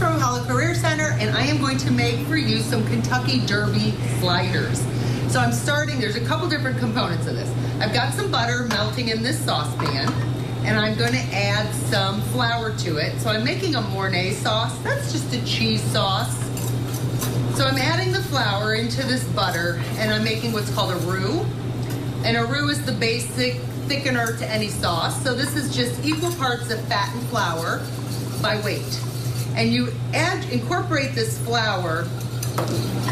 from Hollow Career Center, and I am going to make for you some Kentucky Derby sliders. So I'm starting, there's a couple different components of this. I've got some butter melting in this saucepan, and I'm going to add some flour to it. So I'm making a Mornay sauce. That's just a cheese sauce. So I'm adding the flour into this butter, and I'm making what's called a roux. And a roux is the basic thickener to any sauce. So this is just equal parts of fat and flour by weight. And you incorporate this flour,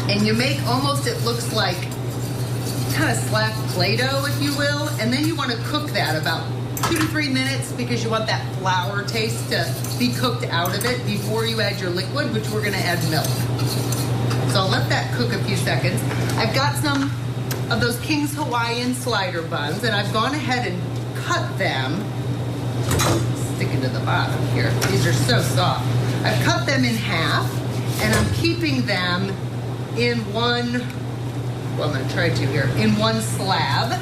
and you make almost, it looks like kind of slack Play-Doh, if you will. And then you want to cook that about 2 to 3 minutes because you want that flour taste to be cooked out of it before you add your liquid, which we're going to add milk. So I'll let that cook a few seconds. I've got some of those King's Hawaiian slider buns, and I've gone ahead and cut them. Sticking to the bottom here. These are so soft. I've cut them in half, and I'm keeping them in one, well, I'm going to try to here, in one slab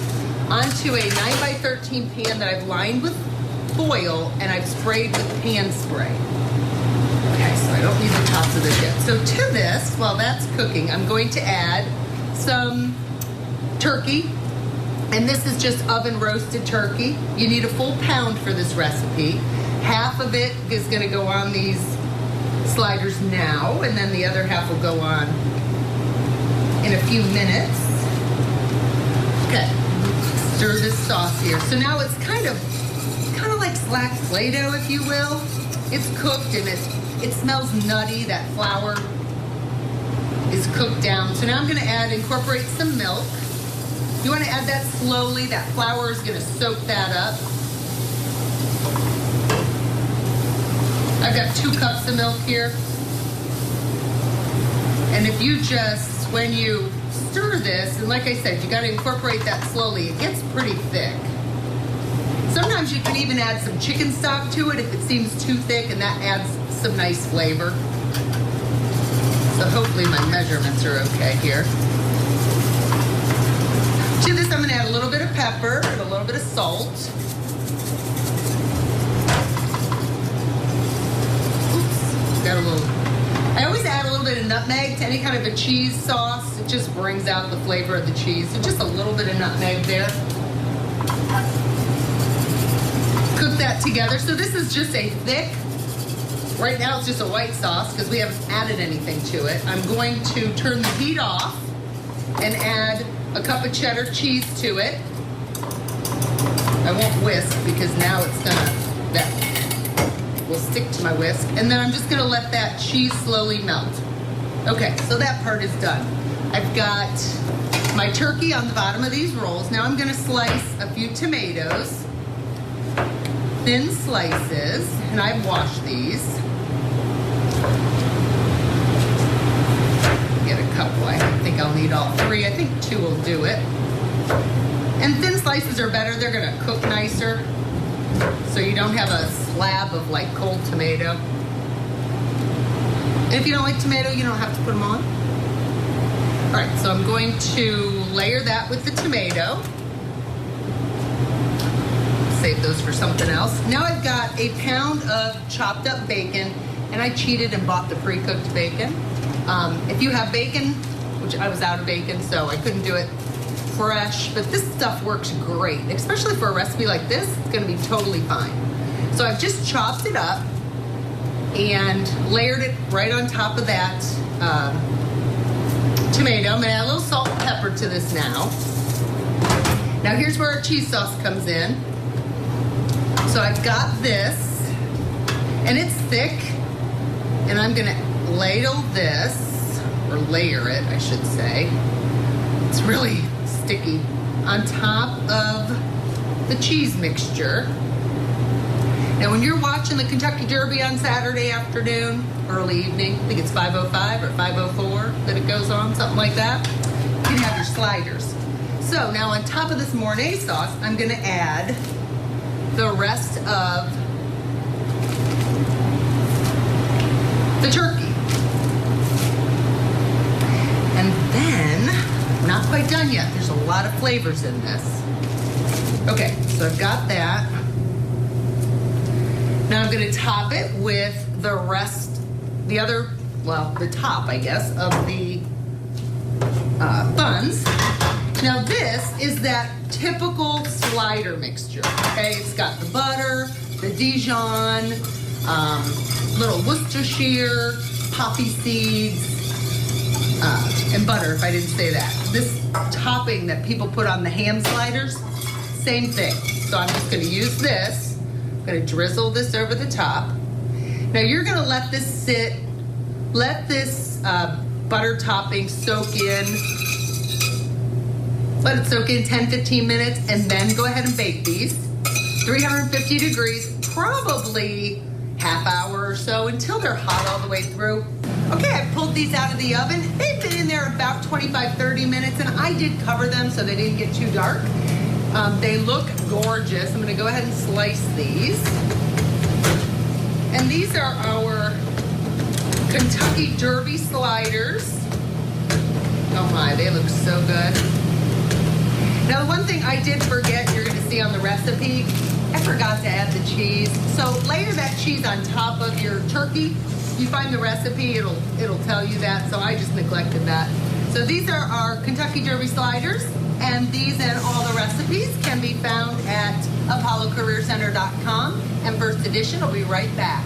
onto a 9x13 pan that I've lined with foil, and I've sprayed with pan spray. Okay, so I don't need the tops of this yet. So to this, while that's cooking, I'm going to add some turkey, and this is just oven roasted turkey. You need a full pound for this recipe. Half of it is going to go on these sliders now, and then the other half will go on in a few minutes. Okay, stir this sauce here. So now it's kind of like slack Play-Doh, if you will. It's cooked and it smells nutty. That flour is cooked down. So now I'm going to incorporate some milk. You want to add that slowly. That flour is going to soak that up. I've got 2 cups of milk here. And if you just, when you stir this, and like I said, you got to incorporate that slowly. It gets pretty thick. Sometimes you can even add some chicken stock to it if it seems too thick, and that adds some nice flavor. So hopefully my measurements are okay here. To this, I'm going to add a little bit of pepper and a little bit of salt. Oops, got a little. I always add a little bit of nutmeg to any kind of a cheese sauce. It just brings out the flavor of the cheese. So just a little bit of nutmeg there. Cook that together. So this is just a thick, right now it's just a white sauce because we haven't added anything to it. I'm going to turn the heat off and add a cup of cheddar cheese to it. I won't whisk because now it's that will stick to my whisk. And then I'm just gonna let that cheese slowly melt. Okay, so that part is done. I've got my turkey on the bottom of these rolls. Now I'm gonna slice a few tomatoes, thin slices, and I've washed these. Get a couple. I don't think I'll need all 3. I think 2 will do it. And thin slices are better. They're gonna cook nicer, so you don't have a slab of like cold tomato. And if you don't like tomato, you don't have to put them on. All right, so I'm going to layer that with the tomato. Save those for something else. Now I've got a pound of chopped up bacon, and I cheated and bought the pre-cooked bacon. If you have bacon, which I was out of bacon, so I couldn't do it fresh, but this stuff works great, especially for a recipe like this. It's gonna be totally fine. So I've just chopped it up and layered it right on top of that tomato. I'm gonna add a little salt and pepper to this now. Now here's where our cheese sauce comes in. So I've got this, and it's thick, and I'm gonna ladle this, or layer it, I should say. It's really sticky, on top of the cheese mixture. Now when you're watching the Kentucky Derby on Saturday afternoon, early evening, I think it's 5:05 or 5:04 that it goes on, something like that, you can have your sliders. So now on top of this Mornay sauce, I'm gonna add the rest of the turkey. And then, not quite done yet, there's a lot of flavors in this. Okay, so I've got that. Now I'm gonna top it with the rest the other, well, the top, I guess, of the buns. Now this is that typical slider mixture, okay? It's got the butter, the Dijon, little Worcestershire, poppy seeds, and butter, if I didn't say that. This topping that people put on the ham sliders, same thing. So I'm just gonna use this. I'm gonna drizzle this over the top. Now you're gonna let this sit, let this butter topping soak in. Let it soak in 10-15 minutes, and then go ahead and bake these. 350 degrees, probably half hour or so, until they're hot all the way through. Okay, I pulled these out of the oven. They've been in there about 25-30 minutes, and I did cover them so they didn't get too dark. They look gorgeous. I'm gonna go ahead and slice these. And these are our Kentucky Derby sliders. Oh my, they look so good. Now the one thing I did forget, you're gonna see on the recipe, I forgot to add the cheese. So layer that cheese on top of your turkey. You find the recipe, it'll tell you that, so I just neglected that. So these are our Kentucky Derby sliders, and these and all the recipes can be found at ApolloCareerCenter.com, and First Edition will be right back.